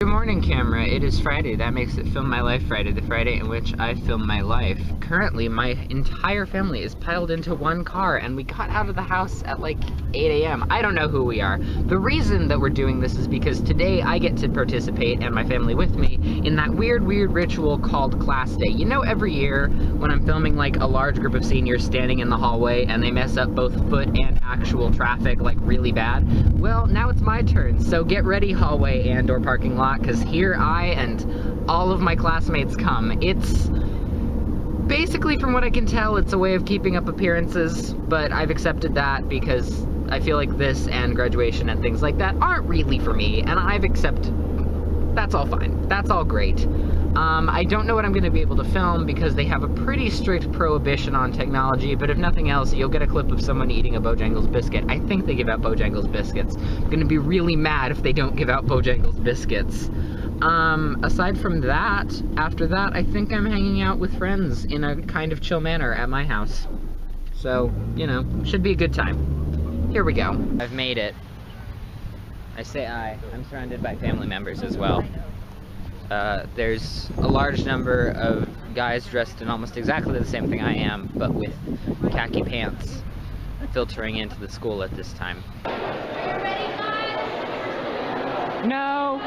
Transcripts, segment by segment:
Good morning, camera. It is Friday. That makes it Film My Life Friday, the Friday in which I film my life. Currently, my entire family is piled into one car, and we got out of the house at like 8 a.m. I don't know who we are. The reason that we're doing this is because today I get to participate, and my family with me, in that weird ritual called Class Day. You know, every year when I'm filming like a large group of seniors standing in the hallway and they mess up both foot and actual traffic like really bad? Well, now it's my turn, so get ready, hallway and or parking lot, because here I and all of my classmates come. It's basically, from what I can tell, it's a way of keeping up appearances, but I've accepted that because I feel like this and graduation and things like that aren't really for me, and I've accepted. That's all fine. That's all great. I don't know what I'm going to be able to film because they have a pretty strict prohibition on technology, but if nothing else, you'll get a clip of someone eating a Bojangles biscuit. I think they give out Bojangles biscuits. I'm going to be really mad if they don't give out Bojangles biscuits. Aside from that, after that, I think I'm hanging out with friends in a kind of chill manner at my house. So, you know, should be a good time. Here we go. I've made it. I say I'm surrounded by family members as well. There's a large number of guys dressed in almost exactly the same thing I am, but with khaki pants filtering into the school at this time. Are you ready, guys? No!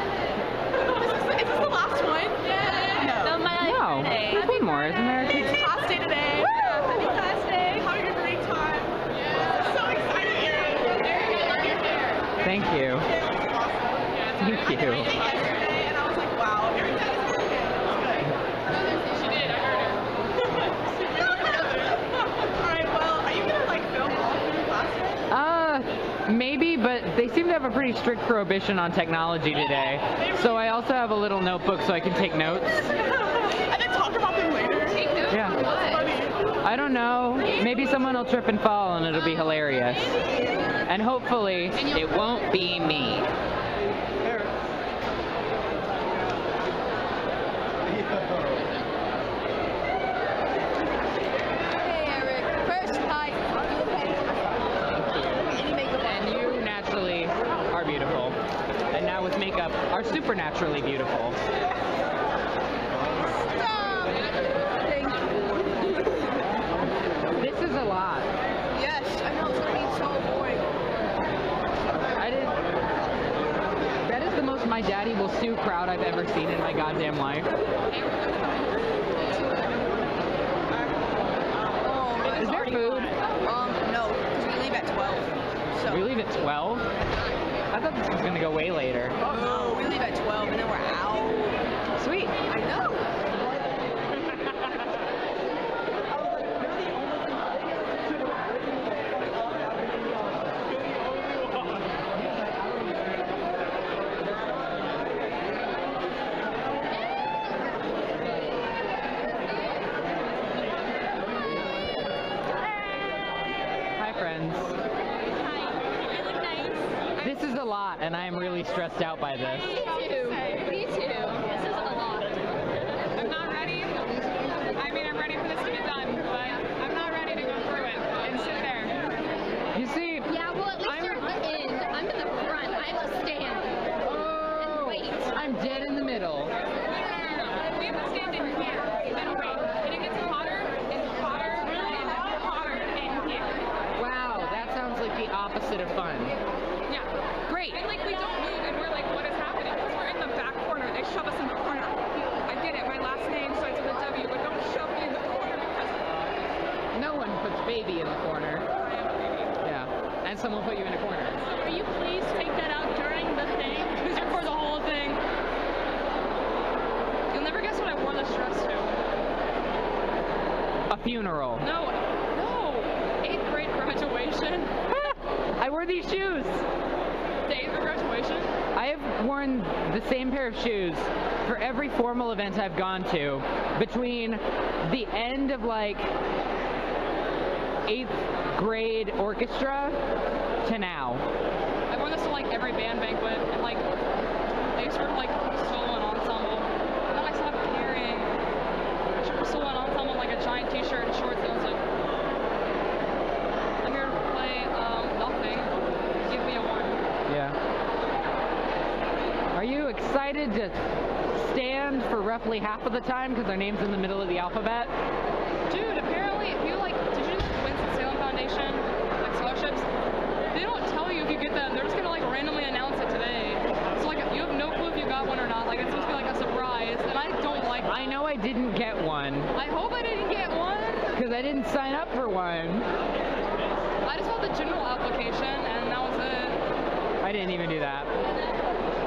Is this the last one? Yeah. No, my life No, today. there's one more, isn't there? It's class day today. Yeah, happy class day. Having a great time. Yeah. So excited, Erin. Thank you. Thank you. Yesterday, and I was like, wow, Erin did it. She did, I heard it. Alright, well, are you gonna like film all through class day? Maybe, but they seem to have a pretty strict prohibition on technology today. So I also have a little notebook so I can take notes. And then talk about them later. Take notes? Yeah. That's funny. I don't know. Maybe someone will trip and fall and it'll be hilarious. And hopefully, it won't be me. Hey, Eric. First, hi. And you naturally are beautiful. And now with makeup, are supernaturally beautiful. Stop. Thank you. This is a lot. Yes, I know it's gonna be so boring. That is the most my daddy will sue crowd I've ever seen in my goddamn life. Oh, Is there food? no, because we leave at 12. So. We leave at 12? I thought this was gonna go way later. No, we leave at 12 and then we're out. Sweet. I know. Hi, friends. Hi. You look nice. This is a lot, and I am really stressed out by this. Me too. Me too. This is a lot. I'm not ready. I mean, I'm ready for this to be done, but I'm not ready to go through it and sit there. You see, Yeah, well, at least you're in. I'm in the front. I have to stand. oh, Wait. I'm dead in the middle. No. We have to stand in here and wait. And it gets hotter and hotter and hotter in here. Wow, that sounds like the opposite of fun. Yeah. Great. And like we don't move and we're like, what is happening? Because we're in the back corner. They shove us in the corner. I get it. My last name starts with a W, but don't shove me in the corner because No one puts baby in the corner. I am a baby. Yeah, and someone put you in a corner. Will you please take that out during the thing? Because you're for the whole thing. You'll never guess what I wore this dress to. A funeral. No. 8th grade graduation. I wore these shoes. The 8th grade graduation. I have worn the same pair of shoes for every formal event I've gone to between the end of like 8th grade orchestra to now. I've worn this to like every band banquet and like they sort of like solo and ensemble. And then I stopped caring. I should solo and ensemble like a giant t-shirt and shorts and I was like, I'm here to play nothing. Give me a one. Yeah. Are you excited to stand for roughly half of the time because our name's in the middle of the alphabet? Dude, apparently if you like, did you know the Winston-Salem Foundation, like scholarships? They don't tell you if you get them. They're just gonna like randomly announce it today. So like you have no clue if you got one or not. Like it's supposed to be like a surprise, and I don't like that. I know I didn't get one. I hope I didn't get one. Because I didn't sign up for one. I just filled the general application, and that was it. I didn't even do that.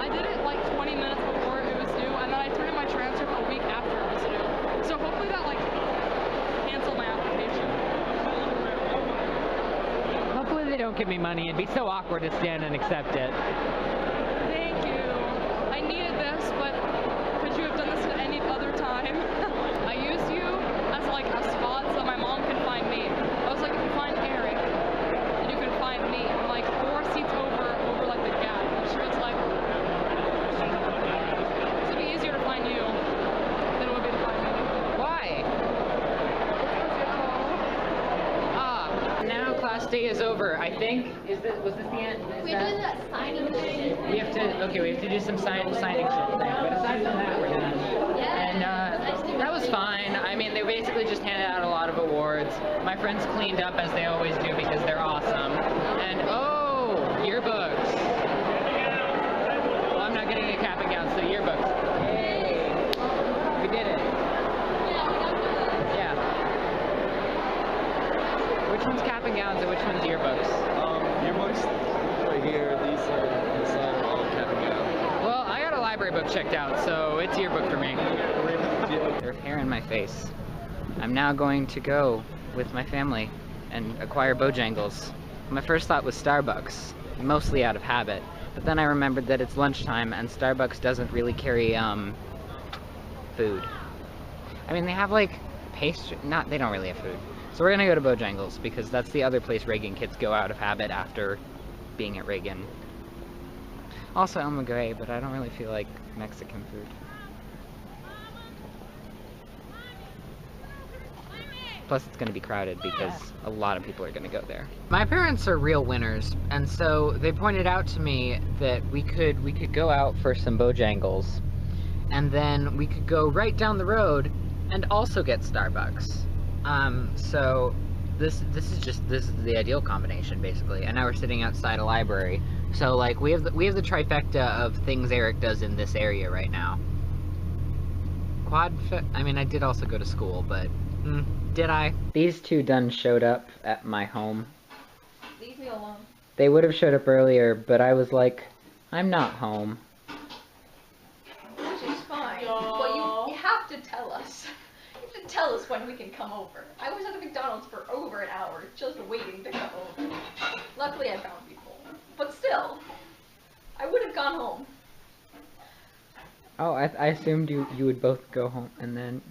I did it like 20 minutes before it was due, and then I turned in my transcript a week after it was due. So hopefully that like canceled my application. Hopefully they don't give me money. It'd be so awkward to stand and accept it. Thank you. I needed this, but could you have done this at any other time? I used you as like a spot so my mom can find me. I was like, if you find Eric, then you can find me. I'm like 4 seats over like the gap. And she was like, this would be easier to find you than it would be to find me. Why? Ah, now class day is over. I think. Was this the end? We're doing that signing thing. We have to do some signing shit thing. But aside from that, we're done. Yeah. And that was fine. I mean, they basically just handed out a lot of awards. My friends cleaned up as they always do because they're awesome. And oh, yearbooks. Well, I'm not getting a cap and gown, so yearbooks. Yay! We did it. Yeah. Which one's cap and gowns and which one's yearbooks? Yearbooks right here, these are inside are all cap and gown. Well, I got a library book checked out, so it's yearbook for me. There's hair in my face. I'm now going to go with my family and acquire Bojangles. My first thought was Starbucks, mostly out of habit. But then I remembered that it's lunchtime and Starbucks doesn't really carry, food. I mean, they have like pastry, they don't really have food. So we're gonna go to Bojangles because that's the other place Reagan kids go out of habit after being at Reagan. Also El Maguey, but I don't really feel like Mexican food. Plus it's gonna be crowded because a lot of people are gonna go there. My parents are real winners, and so they pointed out to me that we could go out for some Bojangles, and then we could go right down the road and also get Starbucks. So this is the ideal combination basically. And now we're sitting outside a library. So like we have the trifecta of things Eric does in this area right now. I mean, I did also go to school, but did I? These two done showed up at my home. Leave me alone. They would have showed up earlier, but I was like, I'm not home. Which is fine. But you have to tell us. You have to tell us when we can come over. I was at the McDonald's for over an hour just waiting to come over. Luckily I found people. But still, I would have gone home. Oh, I assumed you would both go home and then...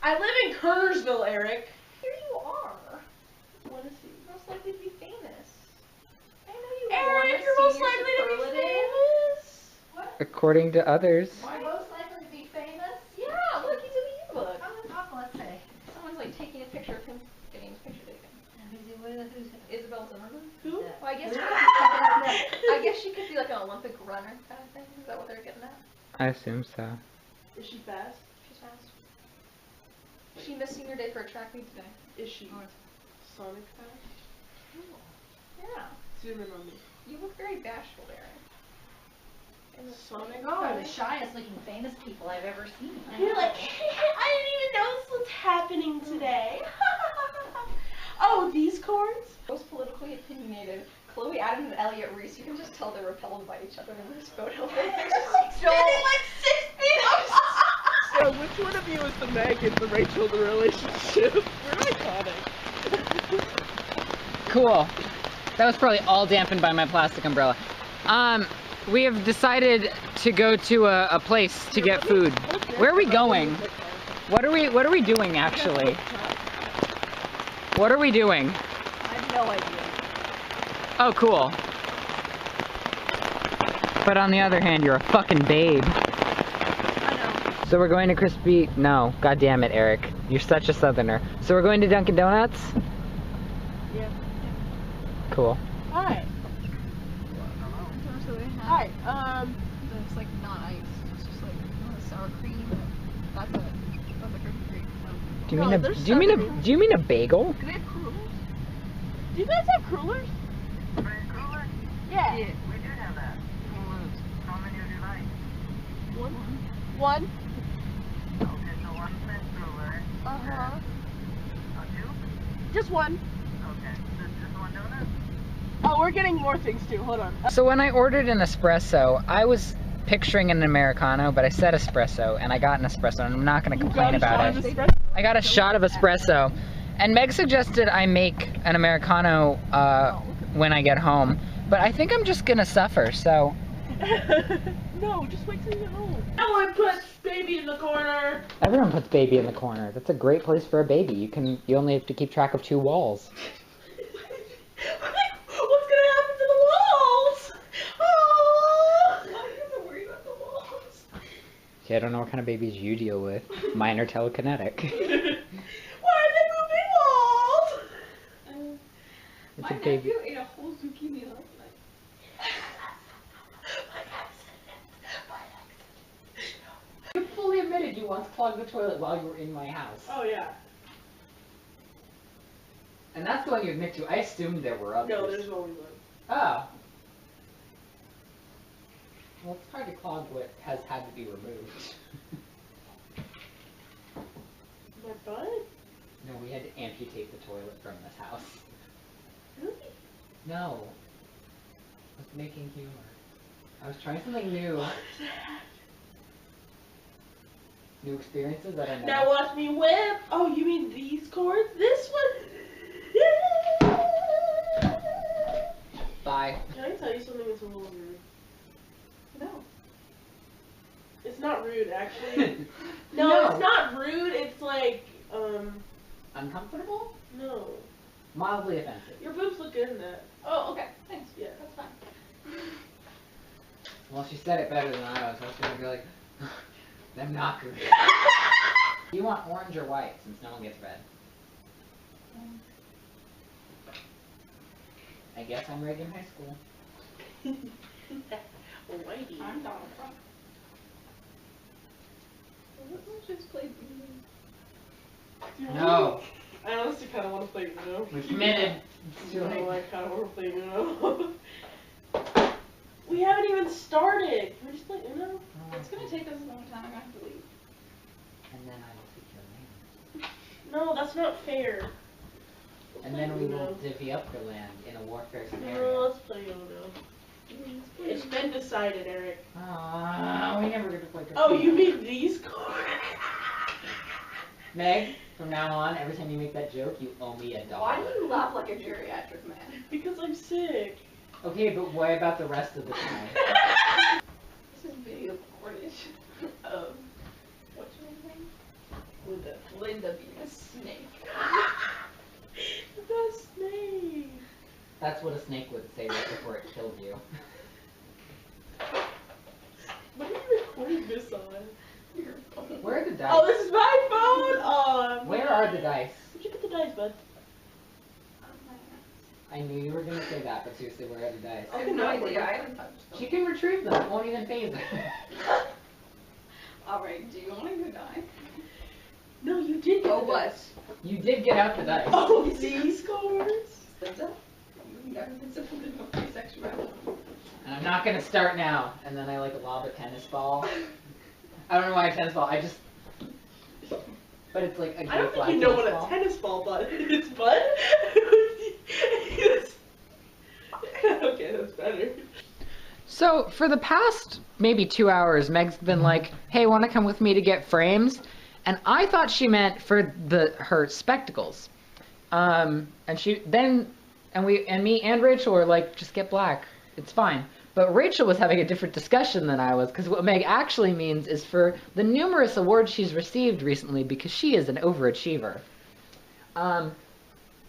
I live in Kernersville, Eric. Here you are. What is he? Most likely to be famous. I know you Eric, you're most likely to be famous. What? According to others. Are you most likely to be famous? Yeah, look, he's in the yearbook. Let's say. Someone's like taking a picture of him getting his picture taken. Who's Isabel Zimmerman? Who? Well, I guess she could be like an Olympic runner kind of thing. Is that what they're getting at? I assume so. Is she fast? She's fast. She missed senior day for a track meet today. Is she Sonic fast? Yeah. Zoom in on me. You look very bashful, Eric. Sonic One of the fast. shyest looking famous people I've ever seen. You're like, I didn't even know this was happening today. Oh, these chords? Most politically opinionated. Chloe Adams and Elliot Reese, you can just tell they're repelled by each other in this photo. They're just like standing like 6 feet apart. So which one of you is the Meg and the Rachel in the relationship? We're iconic. Cool. That was probably all dampened by my plastic umbrella. We have decided to go to a place to get food. Where are we going? What are we doing actually? What are we doing? I have no idea. Oh, cool. But on the other hand, you're a fucking babe. I know. So we're going to Crispy... No, god damn it, Eric. You're such a southerner. So we're going to Dunkin' Donuts? Yeah. Cool. Hi. Hi. just like not iced. It's just like sour cream. That's it. That's a cookie cream. Do you No, mean a there's do you mean a sour do you mean a bagel? Do they have crullers? Do you guys have crullers? Yeah. Yeah. We do have that. How many would you like? One. Okay, so one Smith ruler. Uh-huh. Two? Just one. Okay, just one donut? Oh, we're getting more things too. Hold on. So when I ordered an espresso, I was picturing an Americano, but I said espresso, and I got an espresso, and I'm not going to complain about it. I got a shot of espresso, and Meg suggested I make an Americano when I get home, but I think I'm just going to suffer, so... No, just wait till you get home. Everyone puts baby in the corner. Everyone puts baby in the corner. That's a great place for a baby. You only have to keep track of 2 walls. What's gonna happen to the walls? Oh, I'm gonna worry about the walls. See, I don't know what kind of babies you deal with. Mine are telekinetic. Why are they moving walls? It's a baby. ate a whole zucchini last night. You fully admitted you once clogged the toilet while you were in my house. Oh yeah. And that's the one you admit to. I assumed there were others. No, there's only one. Oh. Well, it's hard to clog what has had to be removed. My butt? No, we had to amputate the toilet from this house. Really? No. I was making humor. I was trying something new. New experiences that I know. Now watch me whip. Oh, you mean these chords? This one? Bye. Can I tell you something that's a little rude? No. It's not rude, actually. No, No. it's not rude. It's like, Uncomfortable? no. Mildly offensive. Your boobs look good in that. Oh, okay. Thanks. Yeah. That's fine. Well, she said it better than I was. I was gonna be like, them not good. You want orange or white, since no one gets red? I guess I'm Reagan High School. Whitey. I'm Donald Trump. Let's just play No, I honestly kind of want to play Uno. we committed. It's too No, late. I kind of want to play Uno. We haven't even started. Can we just play Uno? It's gonna take us a long time. I'm gonna have to leave. And then I will take your land. No, that's not fair. Let's And play then we will Uno. divvy up the land in a warfare No, scenario. let's play Uno. It's been decided, Eric. We never get to play. Oh, you mean these chords? Meg, from now on, every time you make that joke, you owe me $1. Why do you laugh like a geriatric man? Because I'm sick. Okay, but what about the rest of the time? This is video footage of what's her name? Linda. Linda being a snake. The snake. That's what a snake would say right before it killed you. What are you recording this on? Your phone. Where are the dice? Oh, this is my phone. Oh. Where are the dice? Where'd you put the dice, bud? I knew you were gonna say that, but seriously, where are the dice? I have no idea. I haven't touched them. She can retrieve them. It won't even phase her. Alright, do you want to go die? No, you did. Get Oh, the what? dice. You did get out the dice. Oh, these chords. Linda? You've never been supposed to know free sexuality. And I'm not gonna start now. And then I like lob a tennis ball. I don't know why a tennis ball. I just. But it's like a I don't flag think you know tennis what ball. a tennis ball bud is, bud. Okay, that's better. So for the past maybe 2 hours, Meg's been like, "Hey, want to come with me to get frames?" And I thought she meant for her spectacles. And me and Rachel were like, "Just get black. It's fine." But Rachel was having a different discussion than I was, because what Meg actually means is for the numerous awards she's received recently, because she is an overachiever.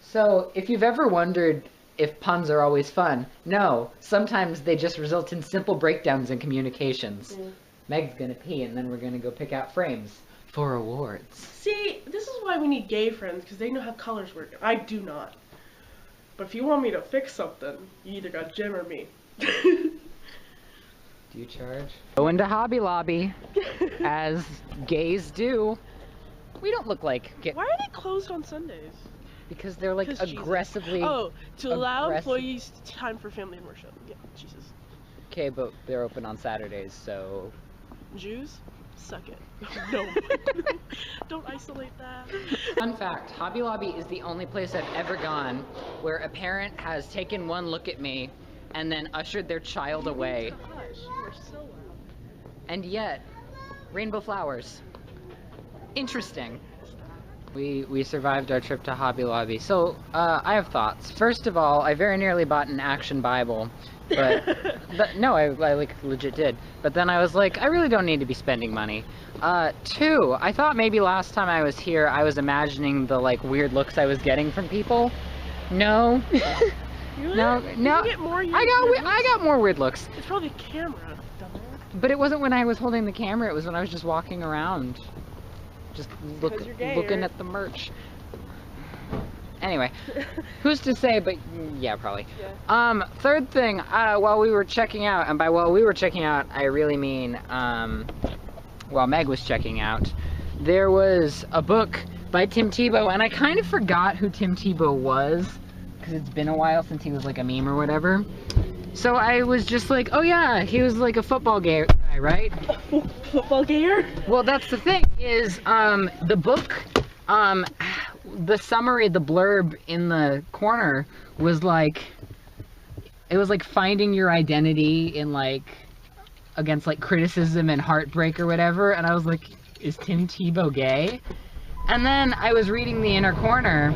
So if you've ever wondered if puns are always fun, no. Sometimes they just result in simple breakdowns in communications. Mm. Meg's gonna pee, and then we're gonna go pick out frames for awards. See, this is why we need gay friends, because they know how colors work. I do not. But if you want me to fix something, you either got Jim or me. Do You charge. Go into Hobby Lobby, as gays do. We don't look like Why are they closed on Sundays? because they're like 'Cause Jesus. aggressively. Oh, to allow aggressive. employees time for family and worship. Yeah, Jesus. Okay, but they're open on Saturdays, so. Jews, suck it. No. Don't isolate that. Fun fact, Hobby Lobby is the only place I've ever gone where a parent has taken one look at me and then ushered their child away. Gosh, you are so loud. And yet, rainbow flowers. Interesting. We survived our trip to Hobby Lobby. So, I have thoughts. First of all, I very nearly bought an Action Bible. But no, I like legit did. But then I was like, I really don't need to be spending money. Two, I thought maybe last time I was here, I was imagining the like weird looks I was getting from people. No. Really? No. Did you get more I got more weird looks. It's probably the camera, dumbass. But it wasn't when I was holding the camera, it was when I was just walking around. Just you're gay, looking right? at the merch. Anyway, who's to say, but yeah, probably. Yeah. Third thing, while we were checking out, and by while we were checking out, I really mean, while Meg was checking out, there was a book by Tim Tebow, and I kind of forgot who Tim Tebow was, because it's been a while since he was like a meme or whatever. So I was just like, oh yeah, he was like a football guy, right? Football gayer? Well, that's the thing, is, the book, the summary, the blurb in the corner was like, it was like finding your identity in like, against like criticism and heartbreak or whatever, and I was like, is Tim Tebow gay? And then I was reading the inner corner,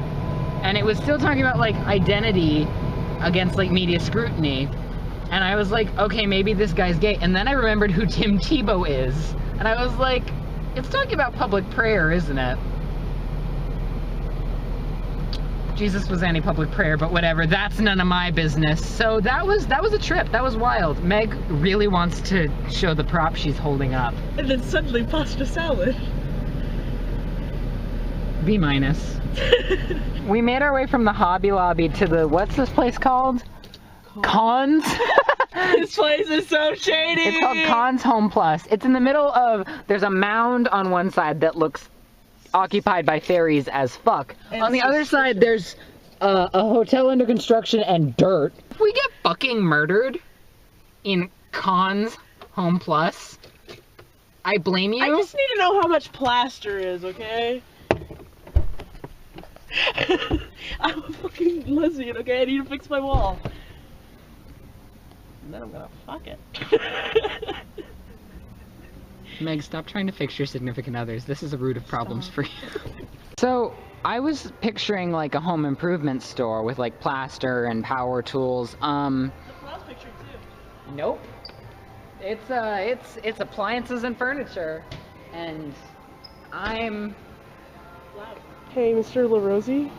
and it was still talking about like identity against like media scrutiny, and I was like, okay, maybe this guy's gay, and then I remembered who Tim Tebow is, and I was like, it's talking about public prayer, isn't it? Jesus was anti-public prayer, but whatever, that's none of my business. So that was a trip, that was wild. Meg really wants to show the prop she's holding up. And then suddenly pasta salad. B-. We made our way from the Hobby Lobby to the, what's this place called? Cons? This place is so shady! It's called Cons Home Plus. It's in the middle of, there's a mound on one side that looks occupied by fairies as fuck. And on the other side, there's a hotel under construction and dirt. If we get fucking murdered in Cons Home Plus, I blame you. I just need to know how much plaster is, okay? I'm a fucking lesbian, okay? I need to fix my wall. And then I'm gonna fuck it. Meg, stop trying to fix your significant others. This is a root of problems for you. So, I was picturing like a home improvement store with like plaster and power tools. That's what I was picturing too. Nope. It's appliances and furniture. And I'm... Hey, Mr. LaRosie?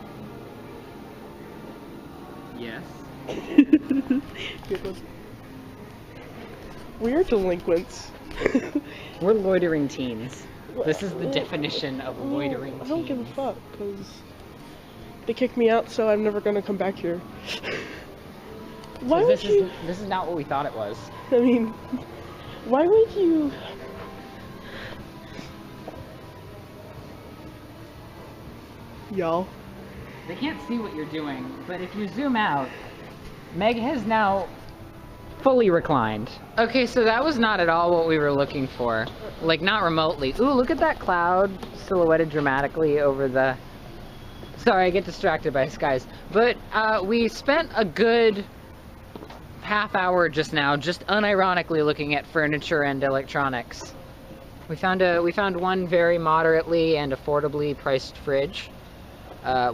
Yes. Good one. We are delinquents. We're loitering teens. This is the definition of loitering teens. I don't give a fuck, because they kicked me out, so I'm never gonna come back here. Why So would this is not what we thought it was. I mean, why would you... Y'all. They can't see what you're doing, but if you zoom out, Meg has now fully reclined. Okay, so that was not at all what we were looking for. Like, not remotely. Ooh, look at that cloud silhouetted dramatically over the... Sorry, I get distracted by skies. But we spent a good half hour just now, just unironically looking at furniture and electronics. We found one very moderately and affordably priced fridge.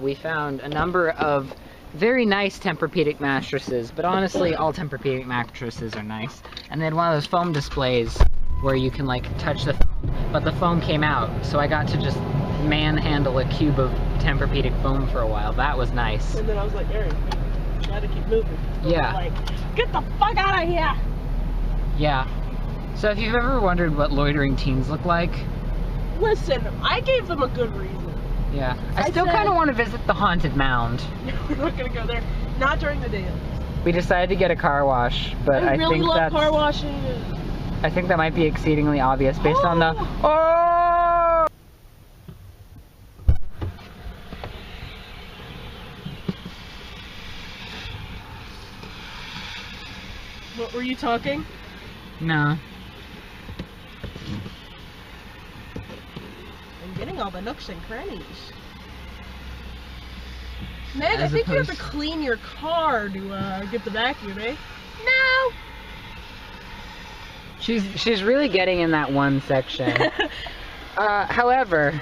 We found a number of very nice Tempur-Pedic mattresses, but honestly, all Tempur-Pedic mattresses are nice. And they had one of those foam displays where you can like touch the foam, but the foam came out, so I got to just manhandle a cube of Tempur-Pedic foam for a while. That was nice. And then I was like, Aaron, you gotta keep moving. So Yeah. Like, get the fuck out of here! Yeah. So if you've ever wondered what loitering teens look like, Listen, I gave them a good reason. yeah. I I still said- kind of want to visit the Haunted Mound. We're not gonna go there. Not during the day. We decided to get a car wash, but I really think love that's... car washing. I think that might be exceedingly obvious based on the... Oh! What were you talking? No. I'm getting all the nooks and crannies. Meg, I As think you have to opposed- clean your car to get the vacuum, eh? No. She's really getting in that one section. However...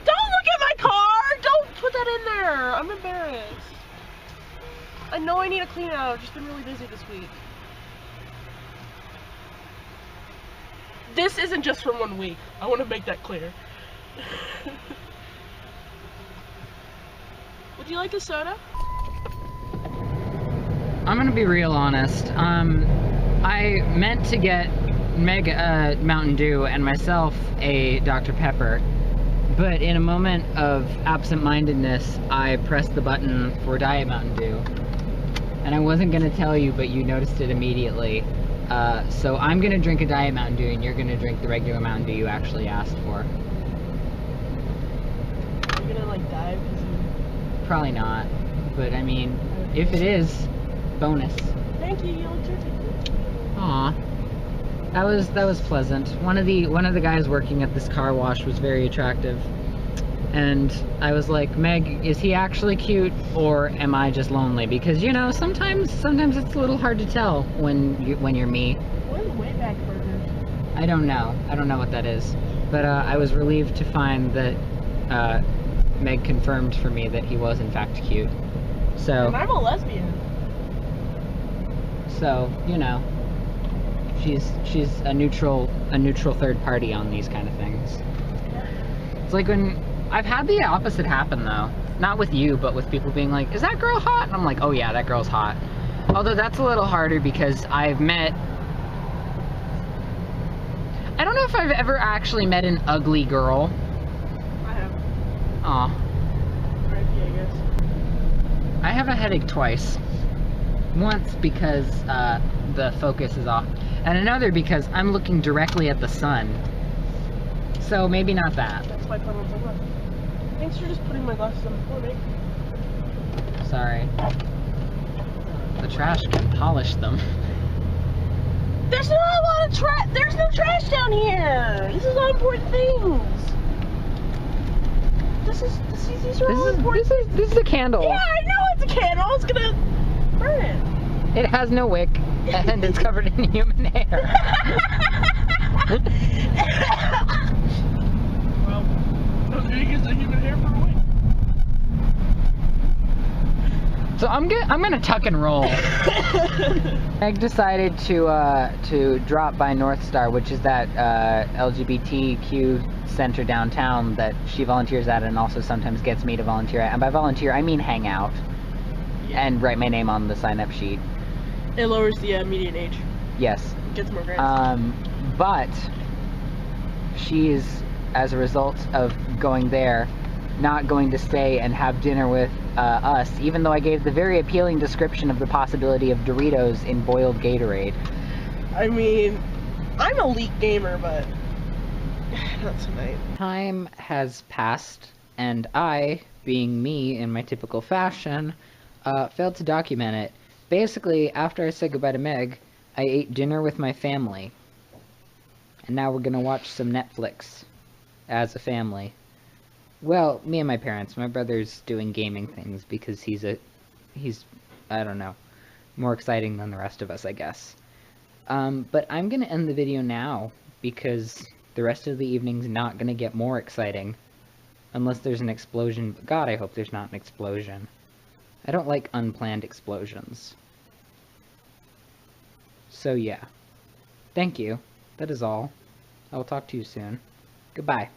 Don't look at my car! Don't put that in there! I'm embarrassed. I know I need to clean it out. I've just been really busy this week. This isn't just from 1 week. I want to make that clear. Would you like a soda? I'm gonna be real honest. I meant to get Meg a Mountain Dew and myself a Dr. Pepper, but in a moment of absent-mindedness, I pressed the button for Diet Mountain Dew. And I wasn't gonna tell you, but you noticed it immediately. So I'm gonna drink a Diet Mountain Dew, and you're gonna drink the regular Mountain Dew you actually asked for. Are you gonna like die because you... Probably not, but I mean, if it is, bonus. Thank you, you look terrific. Aw, that was pleasant. One of the guys working at this car wash was very attractive, and I was like, Meg, is he actually cute or am I just lonely? Because you know, sometimes it's a little hard to tell when you're me. What is way back burgers? I don't know what that is, but I was relieved to find that Meg confirmed for me that he was in fact cute. So. And I'm a lesbian. So, you know, she's a neutral third party on these kind of things. It's like when I've had the opposite happen though. Not with you, but with people being like, "Is that girl hot?" And I'm like, "Oh yeah, that girl's hot." Although that's a little harder because I don't know if I've ever actually met an ugly girl. I have. Aw. R.I.P. I guess. I have a headache twice. Once because the focus is off, and another because I'm looking directly at the sun. So maybe not that. That's why I put on sunglasses. Thanks for just putting my glasses on the floor, mate. Sorry. The trash can polish them. There's not a lot of trash. There's no trash down here. This is all important things. These are all important. This is a candle. Yeah, I know it's a candle. It's gonna burn it. It has no wick, and it's covered in human hair. Well, no big is the human hair for a week. So I'm gonna tuck and roll. Meg decided to drop by North Star, which is that LGBTQ center downtown that she volunteers at and also sometimes gets me to volunteer at. And by volunteer, I mean hang out and write my name on the sign-up sheet. It lowers the median age. Yes. Gets more grants. But she is, as a result of going there, not going to stay and have dinner with us, even though I gave the very appealing description of the possibility of Doritos in boiled Gatorade. I mean, I'm a elite gamer, but not tonight. Time has passed, and I, being me in my typical fashion, failed to document it. Basically, after I said goodbye to Meg, I ate dinner with my family. And now we're gonna watch some Netflix as a family. Well, me and my parents. My brother's doing gaming things because he's, I don't know, more exciting than the rest of us, I guess. But I'm gonna end the video now because the rest of the evening's not gonna get more exciting. Unless there's an explosion. But God, I hope there's not an explosion. I don't like unplanned explosions. So yeah. Thank you. That is all. I will talk to you soon. Goodbye.